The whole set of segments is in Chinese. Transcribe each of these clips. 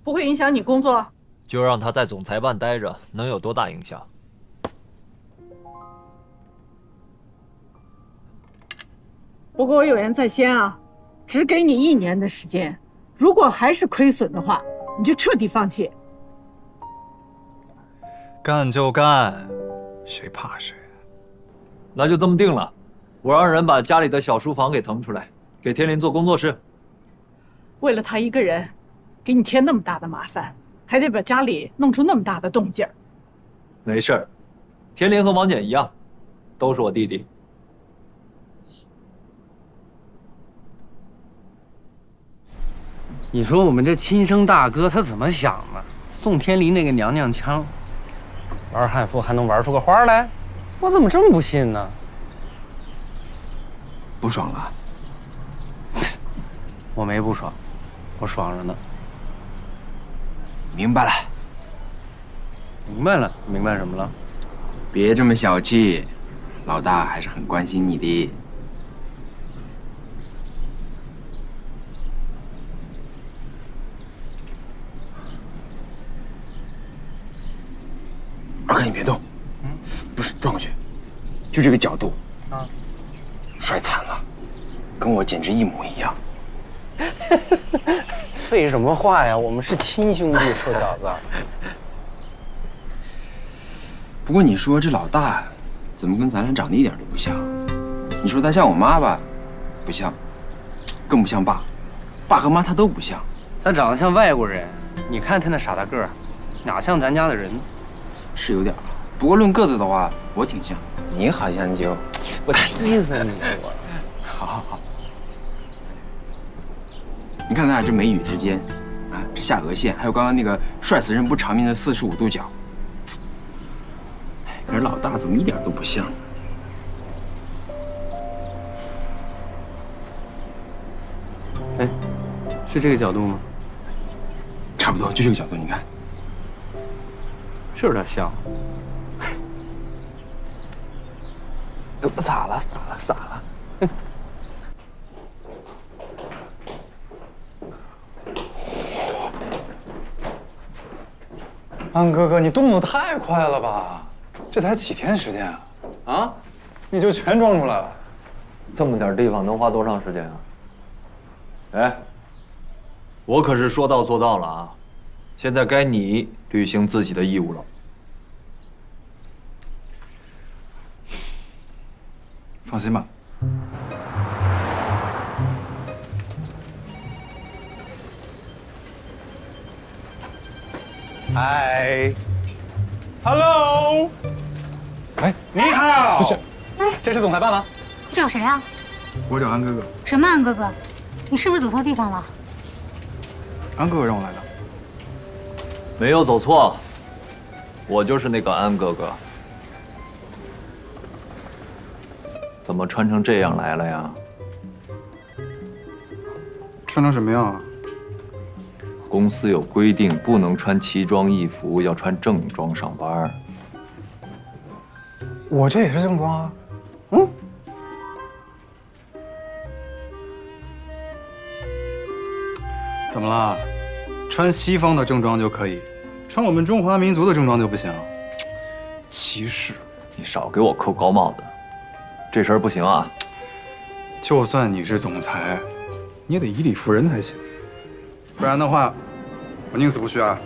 不会影响你工作。就让他在总裁办待着，能有多大影响？不过我有言在先啊，只给你1年的时间，如果还是亏损的话，你就彻底放弃。干就干，谁怕谁？那就这么定了，我让人把家里的小书房给腾出来，给天林做工作室。为了他一个人，给你添那么大的麻烦，还得把家里弄出那么大的动静儿。没事儿，天林和王简一样，都是我弟弟。你说我们这亲生大哥他怎么想的？宋天林那个娘娘腔，玩汉服还能玩出个花来？我怎么这么不信呢？不爽了？我没不爽，我爽着呢。明白了，明白了，明白什么了？别这么小气，老大还是很关心你的。二哥，你别动，不是转过去，就这个角度，摔惨了，跟我简直一模一样。废什么话呀？我们是亲兄弟，臭小子。不过你说这老大怎么跟咱俩长得一点都不像？你说他像我妈吧，不像，更不像爸，爸和妈他都不像。他长得像外国人，你看他那傻大个儿，哪像咱家的人呢？是有点，不过论个子的话，我挺像。你好像就……我踢死你！我。好好好。你看咱俩这眉宇之间，啊，这下颚线，还有刚刚那个帅死人不偿命的45度角，可是老大怎么一点都不像呢？哎，是这个角度吗？差不多，就这个角度，你看，是有点像。傻了，傻了，傻了。安哥哥，你动作太快了吧？这才几天时间啊？啊，你就全装出来了？这么点地方能花多长时间啊？哎，我可是说到做到了啊！现在该你履行自己的义务了。放心吧。嗨 ，Hello， 哎，你好，不是，这是总裁办吗？你找谁啊？我找安哥哥。什么安哥哥？你是不是走错地方了？安哥哥让我来的。没有走错，我就是那个安哥哥。怎么穿成这样来了呀？穿成什么样啊？公司有规定，不能穿奇装异服，要穿正装上班。我这也是正装啊。嗯。怎么了？穿西方的正装就可以，穿我们中华民族的正装就不行？歧视！你少给我扣高帽子，这事儿不行啊！就算你是总裁，你也得以理服人才行，不然的话，我宁死不屈啊！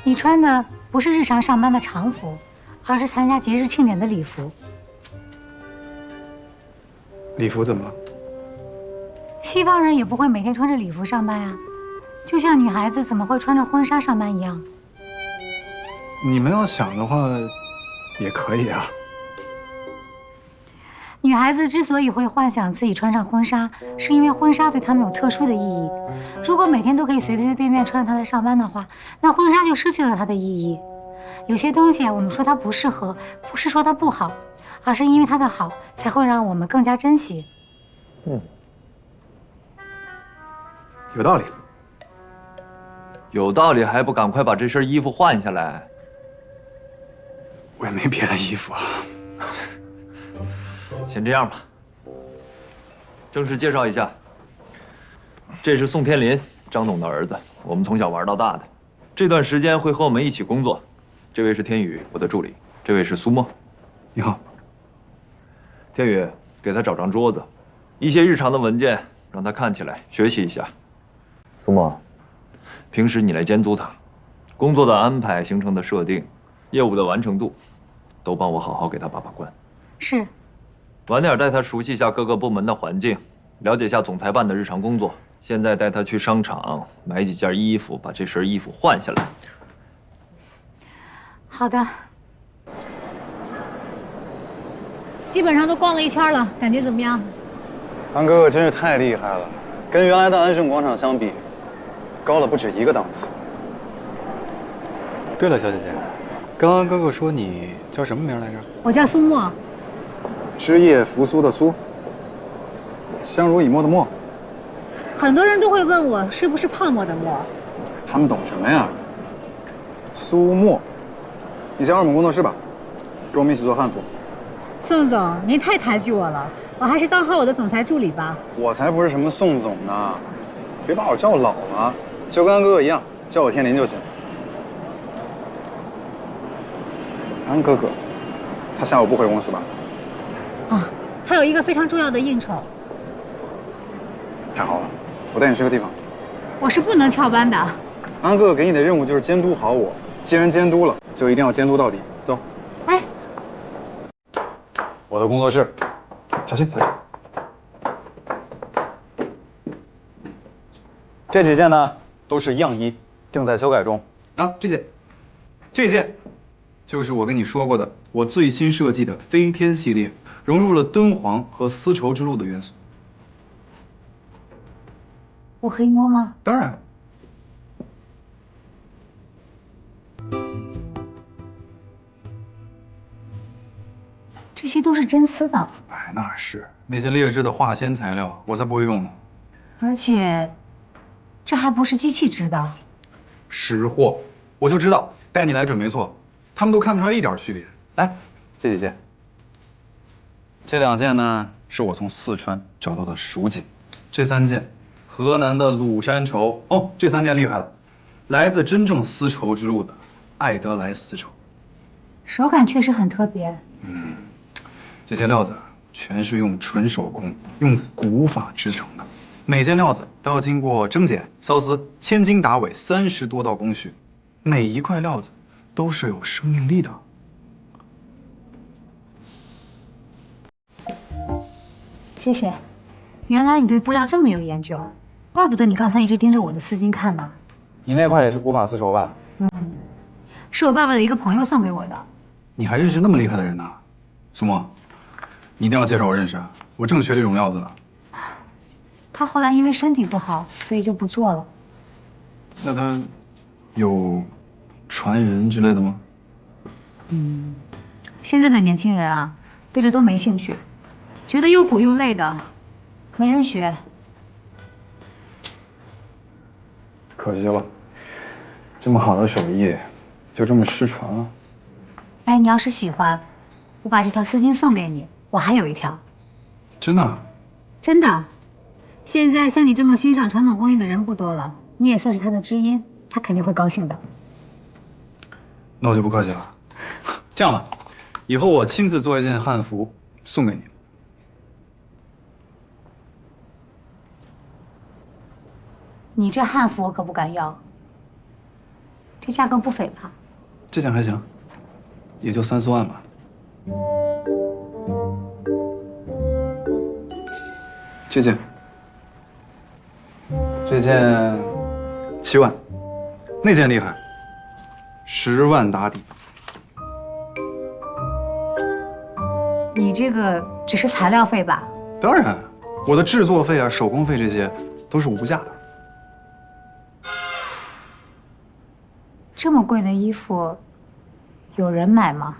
你穿的不是日常上班的常服，而是参加节日庆典的礼服。礼服怎么了？西方人也不会每天穿着礼服上班啊，就像女孩子怎么会穿着婚纱上班一样。你们要想的话，也可以啊。女孩子之所以会幻想自己穿上婚纱，是因为婚纱对她们有特殊的意义。如果每天都可以随随便便穿着它来上班的话，那婚纱就失去了它的意义。有些东西我们说它不适合，不是说它不好，而是因为它的好，才会让我们更加珍惜。有道理。有道理还不赶快把这身衣服换下来？我也没别的衣服啊。先这样吧，正式介绍一下，这是宋天林，张总的儿子，我们从小玩到大的，这段时间会和我们一起工作。这位是天宇，我的助理；这位是苏沫。你好。天宇，给他找张桌子，一些日常的文件让他看起来学习一下。苏沫，平时你来监督他，工作的安排、行程的设定、业务的完成度，都帮我好好给他把把关。是。晚点带他熟悉一下各个部门的环境，了解一下总裁办的日常工作。现在带他去商场买几件衣服，把这身衣服换下来。好的。基本上都逛了一圈了，感觉怎么样？安哥哥真是太厉害了，跟原来的安盛广场相比，高了不止一个档次。对了，小姐姐，刚刚哥哥说你叫什么名来着？我叫苏沫。枝叶扶苏的苏，相濡以沫的沫。很多人都会问我是不是泡沫的沫。他们懂什么呀？苏沫，你加入我们工作室吧，跟我们一起做汉服。宋总，您太抬举我了，我还是当好我的总裁助理吧。我才不是什么宋总呢，别把我叫老了，就跟安哥哥一样，叫我天林就行。安哥哥，他下午不回公司吧？啊，他有一个非常重要的应酬。太好了，我带你去个地方。我是不能翘班的。安哥哥给你的任务就是监督好我，既然监督了，就一定要监督到底。走。哎，我的工作室，小心，小心。这几件呢都是样衣，正在修改中。啊，这件就是我跟你说过的，我最新设计的飞天系列，融入了敦煌和丝绸之路的元素。我可以摸吗？当然。这些都是真丝的。哎，那是那些劣质的化纤材料，我才不会用呢。而且，这还不是机器织的。识货，我就知道带你来准没错，他们都看不出来一点区别。来，这几件，这2件呢是我从四川找到的蜀锦，这3件河南的鲁山绸。哦，这3件厉害了，来自真正丝绸之路的爱德莱丝绸。手感确实很特别。这些料子全是用纯手工、用古法织成的，每件料子都要经过蒸剪、缫丝、千斤打尾30多道工序，每一块料子都是有生命力的。谢谢。原来你对布料这么有研究，怪不得你刚才一直盯着我的丝巾看呢。你那块也是古法丝绸吧？是我爸爸的一个朋友送给我的。你还认识那么厉害的人呢？苏沫，你一定要介绍我认识啊！我正缺这种料子呢。他后来因为身体不好，所以就不做了。那他有传人之类的吗？现在的年轻人啊，对这都没兴趣，觉得又苦又累的，没人学。可惜了，这么好的手艺，就这么失传了。哎，你要是喜欢，我把这条丝巾送给你，我还有一条。真的？真的。现在像你这么欣赏传统工艺的人不多了，你也算是他的知音，他肯定会高兴的。那我就不客气了。这样吧，以后我亲自做一件汉服送给你。你这汉服我可不敢要，这价格不菲吧？这件还行，也就3、4万吧。这件7万，那件厉害，10万打底。你这个只是材料费吧？当然，我的制作费啊、手工费这些都是无价的。这么贵的衣服，有人买吗？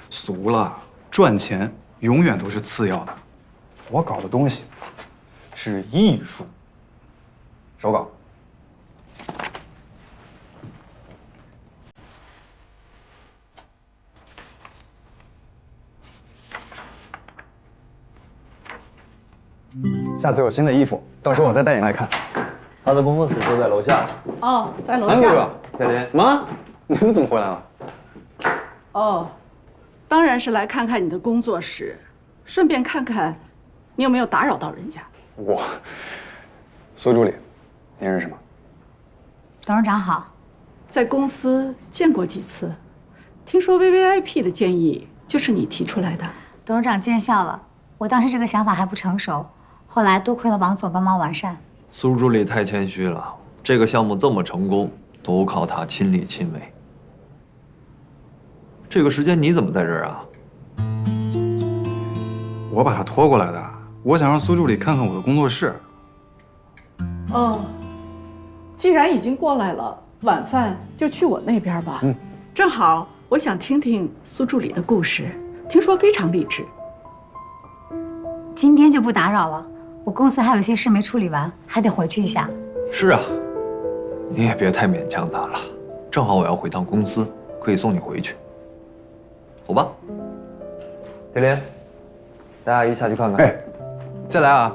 俗了，赚钱永远都是次要的。我搞的东西是艺术，手稿。下次有新的衣服，到时候我再带你来看。他的工作室就在楼下。哦，在楼哎，哥下。哥，天林，妈，你们怎么回来了？哦，当然是来看看你的工作室，顺便看看你有没有打扰到人家。苏助理，您认识吗？董事长好。在公司见过几次，听说 VVIP 的建议就是你提出来的。董事长见笑了，我当时这个想法还不成熟，后来多亏了王总帮忙完善。苏助理太谦虚了，这个项目这么成功，都靠他亲力亲为。这个时间你怎么在这儿啊？我把他拖过来的，我想让苏助理看看我的工作室。哦，既然已经过来了，晚饭就去我那边吧。正好我想听听苏助理的故事，听说非常励志。今天就不打扰了，我公司还有些事没处理完，还得回去一下。是啊，你也别太勉强他了。正好我要回趟公司，可以送你回去。走吧。天林，带阿姨下去看看。哎，再来啊！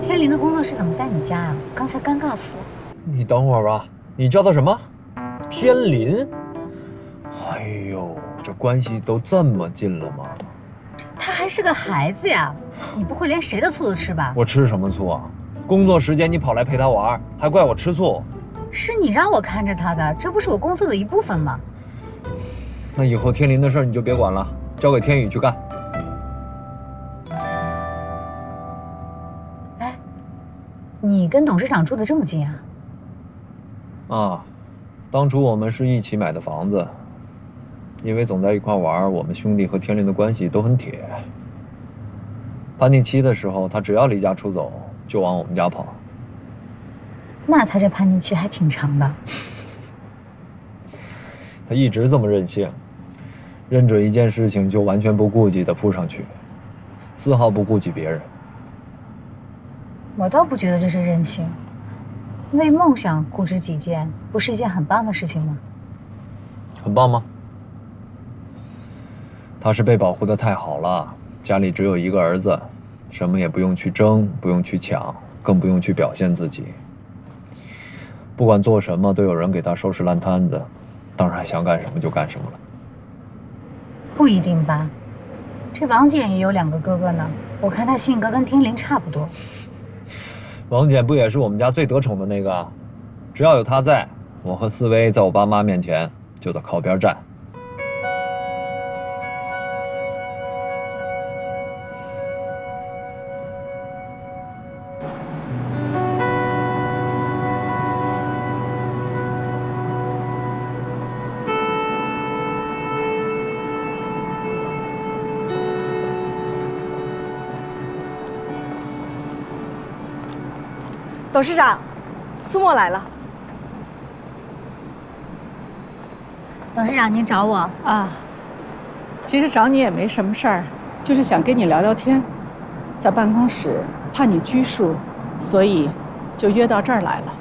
天林的工作室怎么在你家呀？刚才尴尬死了。你等会儿吧，你叫他什么？天林？哎呦，这关系都这么近了吗？他还是个孩子呀，你不会连谁的醋都吃吧？我吃什么醋啊？工作时间你跑来陪他玩，还怪我吃醋？是你让我看着他的，这不是我工作的一部分吗？那以后天林的事你就别管了，交给天宇去干。哎，你跟董事长住得这么近啊？啊，当初我们是一起买的房子，因为总在一块玩，我们兄弟和天林的关系都很铁。叛逆期的时候，他只要离家出走，就往我们家跑。那他这叛逆期还挺长的。他一直这么任性，认准一件事情就完全不顾忌地扑上去，丝毫不顾及别人。我倒不觉得这是任性，为梦想固执己见，不是一件很棒的事情吗？很棒吗？他是被保护得太好了，家里只有一个儿子，什么也不用去争，不用去抢，更不用去表现自己。不管做什么，都有人给他收拾烂摊子，当然想干什么就干什么了。不一定吧，这王姐也有2个哥哥呢，我看她性格跟天林差不多。王姐不也是我们家最得宠的那个？只要有她在，我和思薇在我爸妈面前就得靠边站。董事长，苏沫来了。董事长，您找我啊，其实找你也没什么事儿，就是想跟你聊聊天。在办公室怕你拘束，所以就约到这儿来了。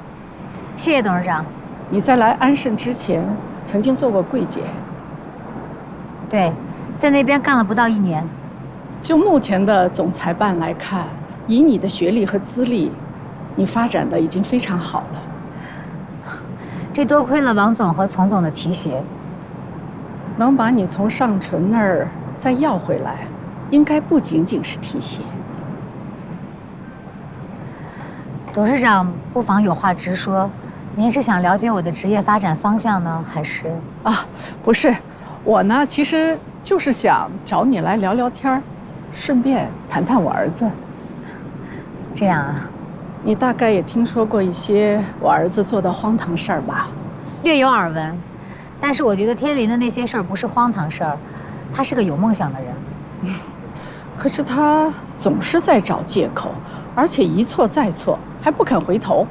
谢谢董事长。你在来安盛之前，曾经做过柜姐。对，在那边干了不到1年。就目前的总裁办来看，以你的学历和资历，你发展的已经非常好了。这多亏了王总和丛总的提携。能把你从尚纯那儿再要回来，应该不仅仅是提携。董事长不妨有话直说，您是想了解我的职业发展方向呢，还是？啊，不是，我呢其实就是想找你来聊聊天儿，顺便谈谈我儿子。这样啊。你大概也听说过一些我儿子做的荒唐事儿吧？略有耳闻，但是我觉得天林的那些事儿不是荒唐事儿，他是个有梦想的人。可是他总是在找借口，而且一错再错，还不肯回头。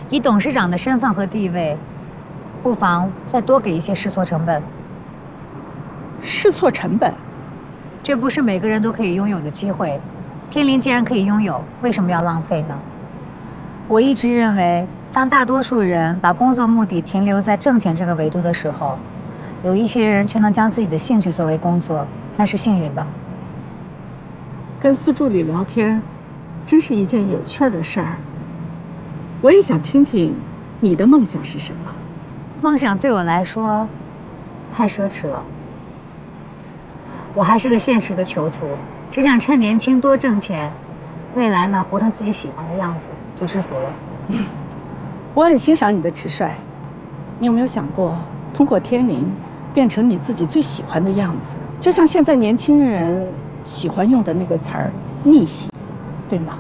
以董事长的身份和地位，不妨再多给一些试错成本。试错成本？这不是每个人都可以拥有的机会。天林既然可以拥有，为什么要浪费呢？我一直认为，当大多数人把工作目的停留在挣钱这个维度的时候，有一些人却能将自己的兴趣作为工作，那是幸运的。跟苏助理聊天，真是一件有趣的事儿。我也想听听你的梦想是什么。梦想对我来说太奢侈了，我还是个现实的囚徒，只想趁年轻多挣钱，未来呢活成自己喜欢的样子就知足了。我很欣赏你的直率，你有没有想过通过天灵变成你自己最喜欢的样子？就像现在年轻人喜欢用的那个词儿“逆袭”，对吗？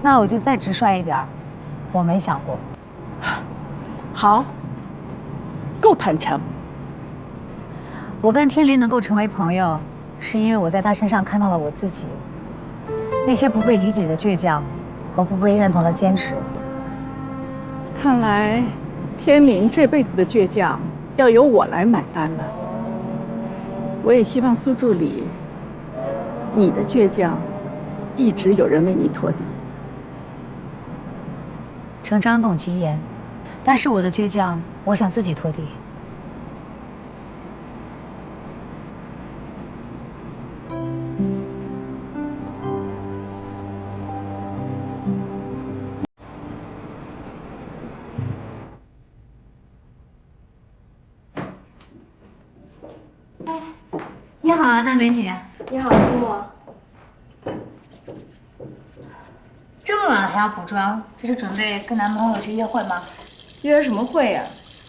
那我就再直率一点，我没想过。好，够坦诚。我跟天灵能够成为朋友，是因为我在他身上看到了我自己，那些不被理解的倔强和不被认同的坚持。看来天灵这辈子的倔强要由我来买单了。我也希望苏助理，你的倔强一直有人为你拖地。程张动其言，但是我的倔强，我想自己拖地。你好啊，大美女。你好，苏沫。这么晚了还要补妆，这是准备跟男朋友去约会吗？约什么会呀？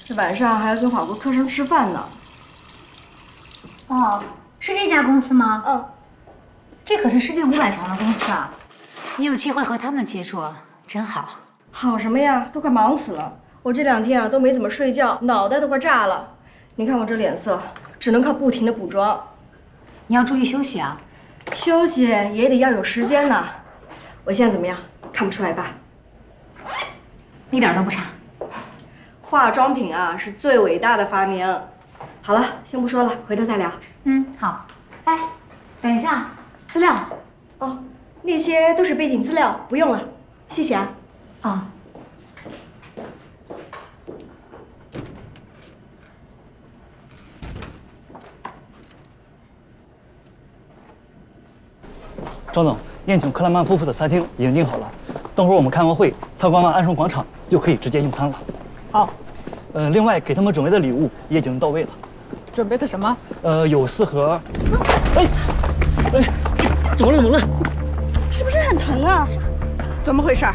这晚上还要跟法国客生吃饭呢。哦，是这家公司吗？嗯，这可是世界500强的公司啊！你有机会和他们接触，真好。好什么呀？都快忙死了。我这2天啊都没怎么睡觉，脑袋都快炸了。你看我这脸色，只能靠不停的补妆。你要注意休息啊。休息也得要有时间呢。我现在怎么样？看不出来吧？一点都不差。化妆品啊是最伟大的发明。好了，先不说了，回头再聊。好。哎，等一下，资料。哦，那些都是背景资料，不用了，谢谢啊。哦。张总，宴请克莱曼夫妇的餐厅已经订好了，等会儿我们开完会，参观完安顺广场就可以直接用餐了。好。另外给他们准备的礼物也已经到位了。准备的什么？有4盒。哎，怎么了？怎么了？是不是很疼啊？怎么回事？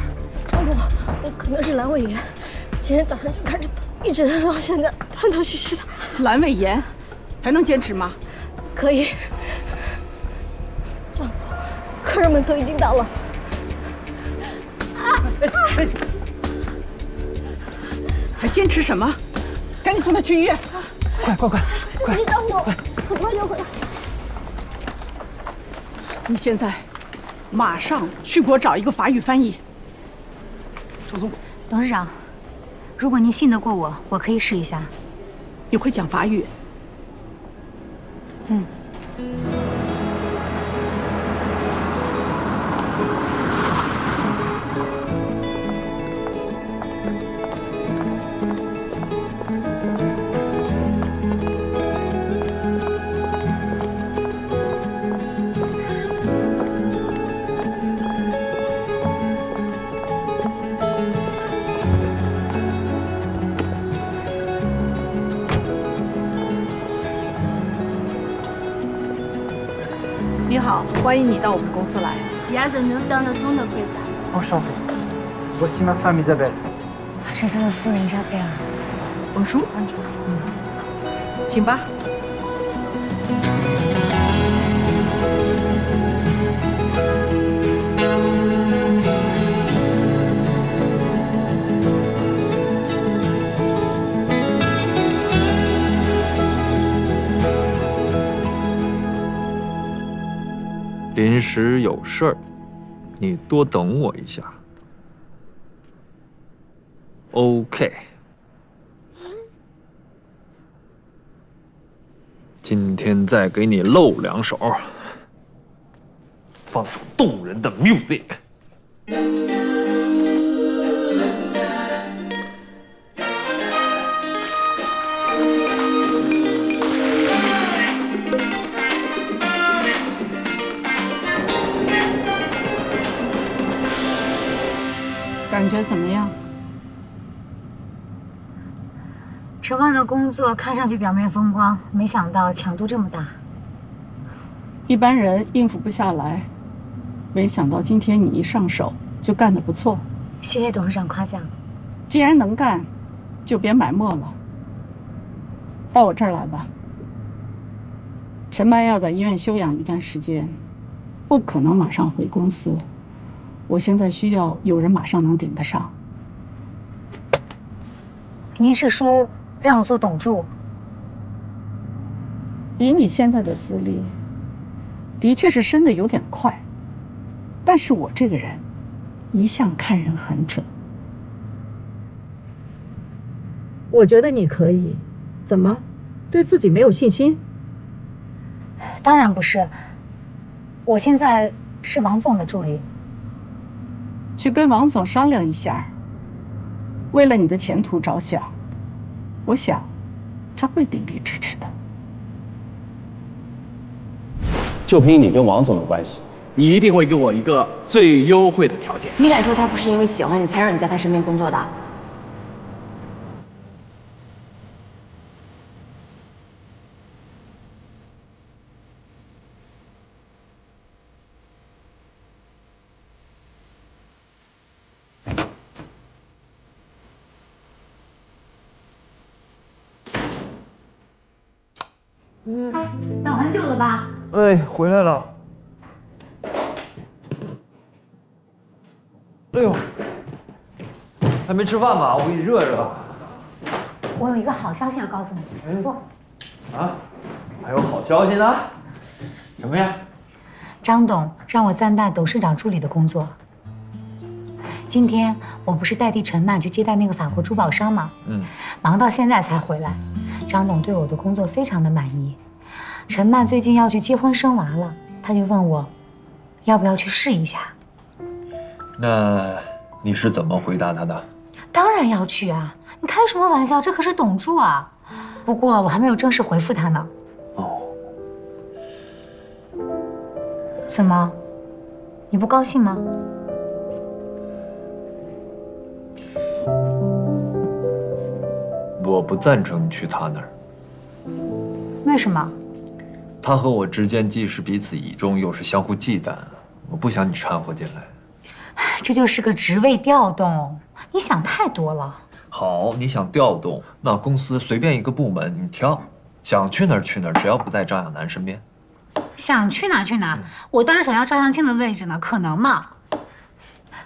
张总，我可能是阑尾炎，今天早上就开始疼，一直疼到现在，疼疼兮兮的。阑尾炎，还能坚持吗？可以。客人们都已经到了。还坚持什么？赶紧送他去医院！快！你等我，很快就回来。你现在马上去给我找一个法语翻译。周总，董事长，如果您信得过我，我可以试一下。你会讲法语？你好，欢迎你到我们公司来。Bienvenue dans notre entreprise. Enchanté. Voici ma femme Isabelle. 这是他的夫人扎贝尔。我叔，请吧。临时有事儿，你多等我一下。OK。今天再给你露2手，放首动人的 music。感觉怎么样？陈万的工作看上去表面风光，没想到强度这么大，一般人应付不下来。没想到今天你一上手就干得不错。谢谢董事长夸奖。既然能干，就别埋没了。到我这儿来吧。陈曼要在医院休养一段时间，不可能马上回公司。我现在需要有人马上能顶得上。您是说让我做董助？以你现在的资历，的确是升得有点快。但是我这个人一向看人很准，我觉得你可以。怎么，对自己没有信心？当然不是，我现在是王总的助理。去跟王总商量一下，为了你的前途着想，我想他会鼎力支持的。就凭你跟王总的关系，你一定会给我一个最优惠的条件。你敢说他不是因为喜欢你才让你在他身边工作的？等很久了吧？哎，回来了。哎呦，还没吃饭吧？我给你热热。我有一个好消息要告诉你，坐。啊？还有好消息呢？什么呀？张董让我暂担董事长助理的工作。今天我不是代替陈曼去接待那个法国珠宝商吗？忙到现在才回来。张董对我的工作非常的满意。陈曼最近要去结婚生娃了，他就问我，要不要去试一下。那你是怎么回答他的？当然要去啊！你开什么玩笑？这可是董助啊！不过我还没有正式回复他呢。哦。怎么？你不高兴吗？我不赞成你去他那儿。为什么？他和我之间既是彼此倚重，又是相互忌惮，我不想你掺和进来。这就是个职位调动，你想太多了。好，你想调动，那公司随便一个部门你挑，想去哪儿去哪儿，只要不在张亚楠身边。想去哪儿去哪儿，我当然想要赵向庆的位置呢，可能吗？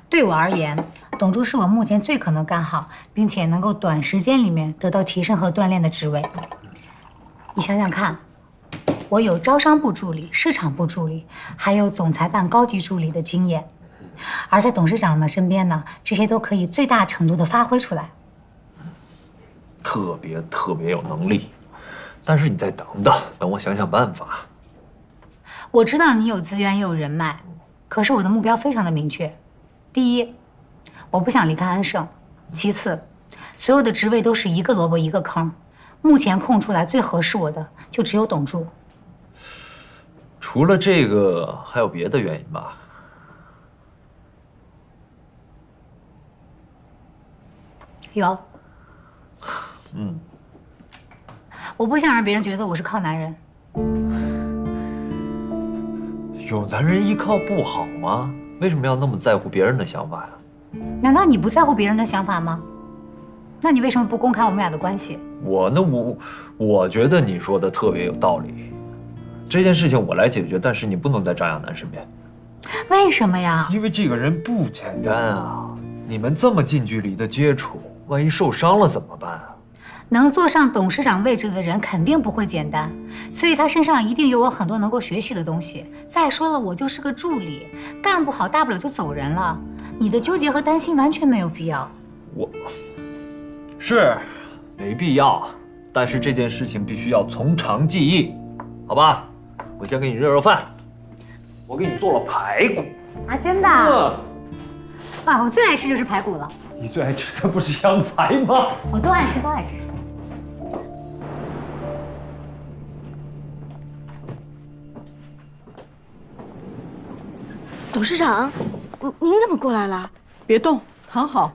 对我而言，董助是我目前最可能干好，并且能够短时间里面得到提升和锻炼的职位。你想想看，我有招商部助理、市场部助理，还有总裁办高级助理的经验，而在董事长的身边呢，这些都可以最大程度的发挥出来。特别有能力，但是你再等等，等我想想办法。我知道你有资源也有人脉，可是我的目标非常的明确。第一，我不想离开安盛；其次，所有的职位都是一个萝卜一个坑，目前空出来最合适我的就只有董助。除了这个，还有别的原因吧？有。我不想让别人觉得我是靠男人。有男人依靠不好吗？为什么要那么在乎别人的想法呀？难道你不在乎别人的想法吗？那你为什么不公开我们俩的关系？我觉得你说的特别有道理。这件事情我来解决，但是你不能在张亚楠身边。为什么呀？因为这个人不简单啊！你们这么近距离的接触，万一受伤了怎么办啊？能坐上董事长位置的人肯定不会简单，所以他身上一定有我很多能够学习的东西。再说了，我就是个助理，干不好大不了就走人了。你的纠结和担心完全没有必要。是没必要，但是这件事情必须要从长计议，好吧？我先给你热热饭，我给你做了排骨啊，真的？哇，我最爱吃就是排骨了。你最爱吃的不是羊排吗？我都爱吃，都爱吃。董事长，您怎么过来了？别动，很好。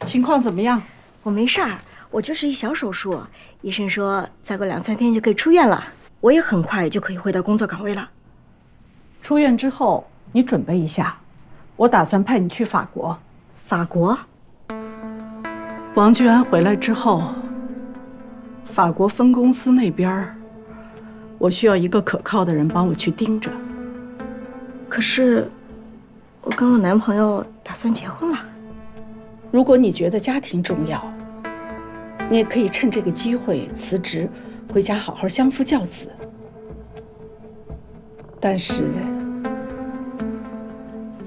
情况怎么样？我没事儿，我就是一小手术，医生说再过2、3天就可以出院了，我也很快就可以回到工作岗位了。出院之后，你准备一下，我打算派你去法国。法国？王居安回来之后，法国分公司那边，我需要一个可靠的人帮我去盯着。可是，我跟我男朋友打算结婚了。如果你觉得家庭重要，你也可以趁这个机会辞职，回家好好相夫教子。但是，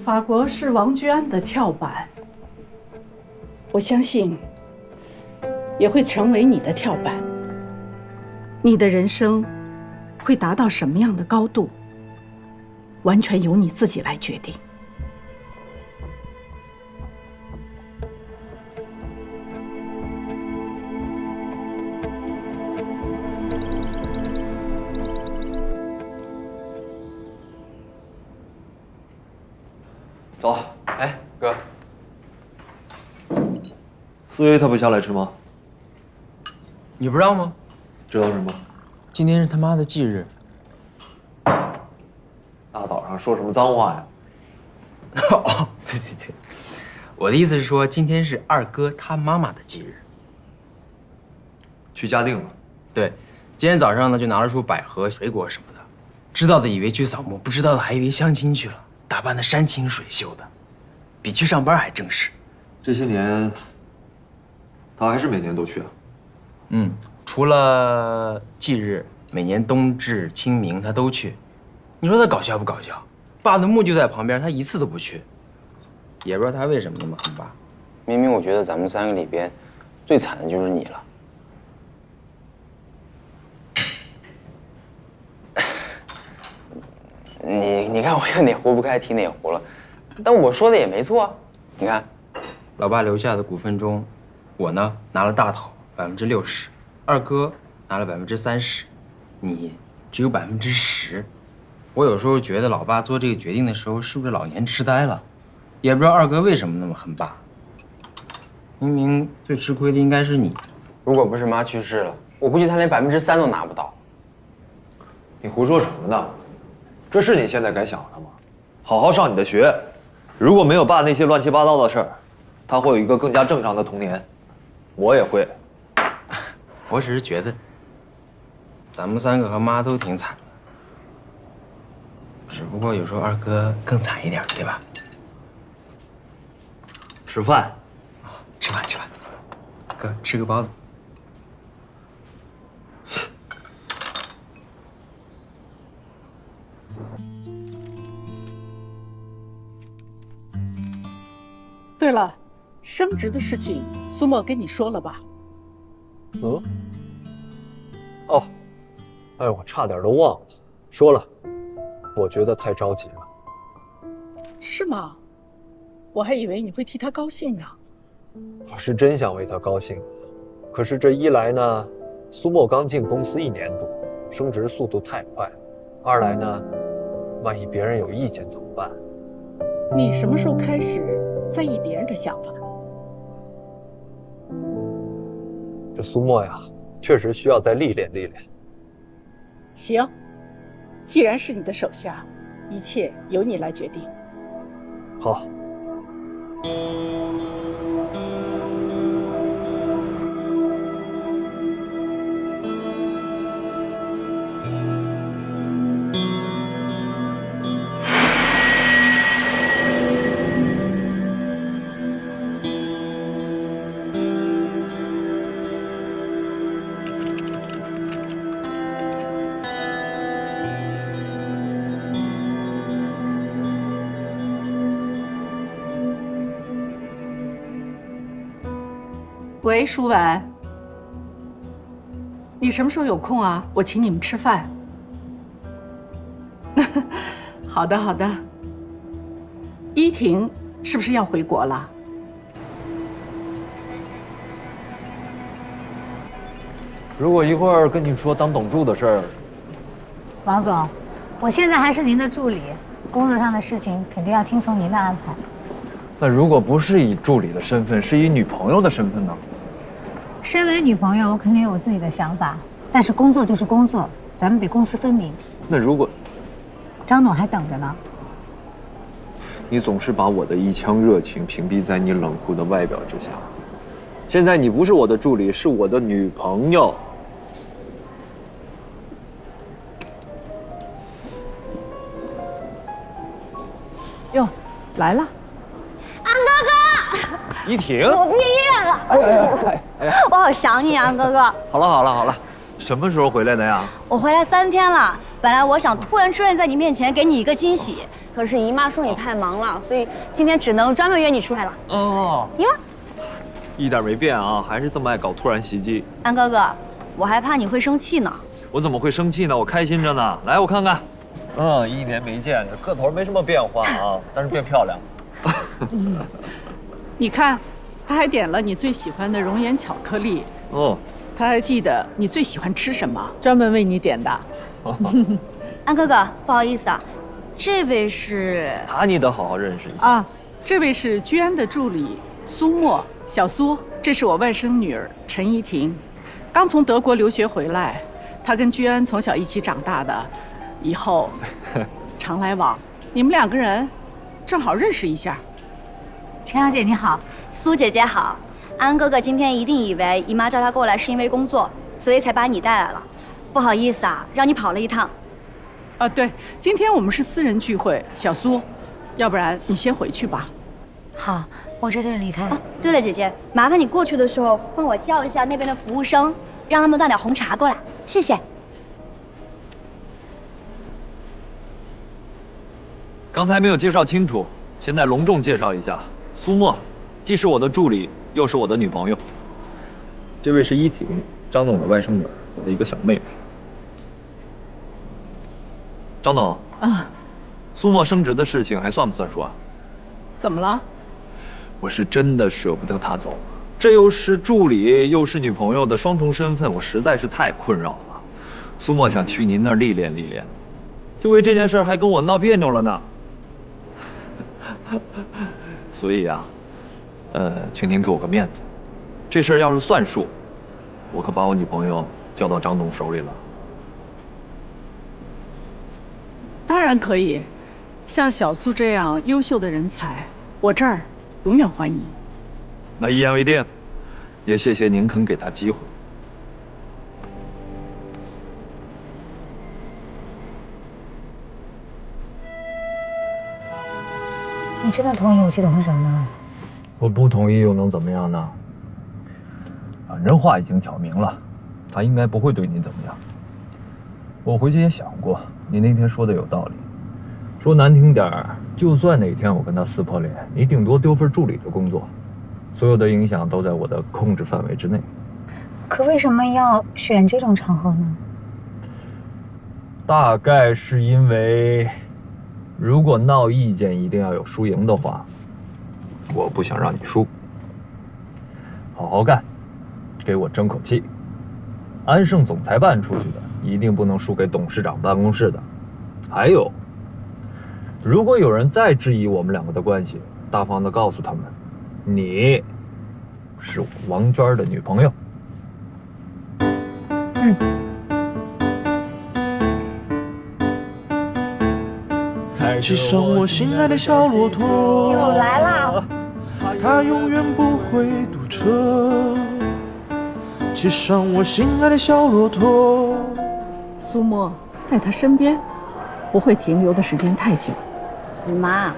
法国是王居安的跳板，我相信也会成为你的跳板。你的人生会达到什么样的高度，完全由你自己来决定。走。哎，哥思维他不下来吃吗？你不知道吗？知道什么？今天是他妈的忌日。大早上说什么脏话呀？哦，对，我的意思是说，今天是二哥他妈妈的忌日。去嘉定了？对，今天早上呢就拿了束百合、水果什么的，知道的以为去扫墓，不知道的还以为相亲去了，打扮的山清水秀的，比去上班还正式。这些年，他还是每年都去啊？嗯，除了忌日，每年冬至、清明他都去。你说他搞笑不搞笑？爸的墓就在旁边，他一次都不去。也不知道他为什么那么恨爸。明明我觉得咱们3个里边，最惨的就是你了。你看我有哪壶不开提哪壶了，但我说的也没错啊。你看，老爸留下的股份中，我呢拿了大头60%，二哥拿了30%，你只有10%。我有时候觉得老爸做这个决定的时候是不是老年痴呆了？也不知道二哥为什么那么恨爸。明明最吃亏的应该是你，如果不是妈去世了，我估计他连3%都拿不到。你胡说什么呢？这是你现在该想的吗？好好上你的学，如果没有爸那些乱七八糟的事儿，他会有一个更加正常的童年。我也会。我只是觉得，咱们3个和妈都挺惨的，只不过有时候二哥更惨一点，对吧？吃饭。吃饭。哥，吃个包子。对了，升职的事情，苏沫跟你说了吧？哦，哎，我差点都忘了，说了，我觉得太着急了。是吗？我还以为你会替他高兴呢。我是真想为他高兴，可是这一来呢，苏沫刚进公司1年多，升职速度太快；二来呢，万一别人有意见怎么办？你什么时候开始在意别人的想法？这苏沫呀，确实需要再历练历练。行，既然是你的手下，一切由你来决定。好。喂，舒婉，你什么时候有空啊？我请你们吃饭。好的。依婷是不是要回国了？如果一会儿跟你说当董助的事儿，王总，我现在还是您的助理，工作上的事情肯定要听从您的安排。那如果不是以助理的身份，是以女朋友的身份呢？身为女朋友，我肯定有我自己的想法，但是工作就是工作，咱们得公私分明。那如果张董还等着呢。你总是把我的一腔热情屏蔽在你冷酷的外表之下。现在你不是我的助理，是我的女朋友。哟，来了，安哥哥，依婷，我毕业了。哎呀，我好想你啊，安哥哥。好了，什么时候回来的呀？我回来3天了，本来我想突然出现在你面前给你一个惊喜，可是姨妈说你太忙了，所以今天只能专门约你出来了。哦，姨妈，一点没变啊，还是这么爱搞突然袭击。安哥哥，我还怕你会生气呢。我怎么会生气呢？我开心着呢。来，我看看。1年没见，个头没什么变化啊，但是变漂亮。你看，他还点了你最喜欢的熔岩巧克力。哦，他还记得你最喜欢吃什么，专门为你点的。安哥哥，不好意思啊，这位是……他你得好好认识一下啊。这位是居安的助理苏沫，小苏，这是我外甥女儿陈依婷，刚从德国留学回来，她跟居安从小一起长大的，以后常来往。你们2个人正好认识一下。陈小姐你好，苏姐姐好。安哥哥今天一定以为姨妈叫他过来是因为工作，所以才把你带来了。不好意思啊，让你跑了一趟。啊，对，今天我们是私人聚会，小苏，要不然你先回去吧。好，我这就离开。对了，姐姐，麻烦你过去的时候帮我叫一下那边的服务生，让他们端点红茶过来，谢谢。刚才没有介绍清楚，现在隆重介绍一下，苏沫，既是我的助理，又是我的女朋友。这位是依婷，张总的外甥女，我的一个小妹妹。张总啊，苏沫升职的事情还算不算数啊？怎么了？我是真的舍不得她走，这又是助理又是女朋友的双重身份，我实在是太困扰了。苏沫想去您那儿历练历练，就为这件事还跟我闹别扭了呢。所以啊，请您给我个面子，这事儿要是算数，我可把我女朋友交到张总手里了。当然可以，像小苏这样优秀的人才，我这儿永远欢迎。那一言为定，也谢谢您肯给她机会。你真的同意我去董事长吗？我不同意又能怎么样呢？反正话已经挑明了，他应该不会对你怎么样。我回去也想过，你那天说的有道理。说难听点儿，就算哪天我跟他撕破脸，你顶多丢份助理的工作，所有的影响都在我的控制范围之内。可为什么要选这种场合呢？大概是因为，如果闹意见一定要有输赢的话，我不想让你输。好好干，给我争口气。安盛总裁办出去的，一定不能输给董事长办公室的。还有，如果有人再质疑我们2个的关系，大方地告诉他们，你是我王娟的女朋友。骑上我心爱的小骆驼，又来啦！它永远不会堵车。骑上我心爱的小骆驼。苏沫在他身边，不会停留的时间太久。妈，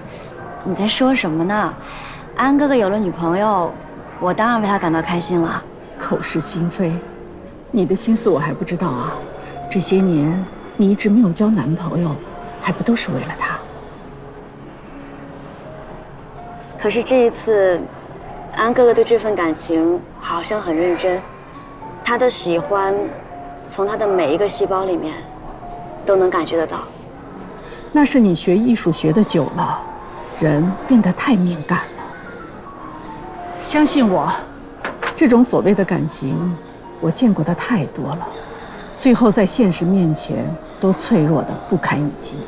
你在说什么呢？安哥哥有了女朋友，我当然为他感到开心了。口是心非，你的心思我还不知道啊。这些年你一直没有交男朋友，还不都是为了他？可是这一次，安哥哥对这份感情好像很认真，他的喜欢，从他的每一个细胞里面，都能感觉得到。那是你学艺术学得久了，人变得太敏感了。相信我，这种所谓的感情，我见过的太多了，最后在现实面前都脆弱得不堪一击。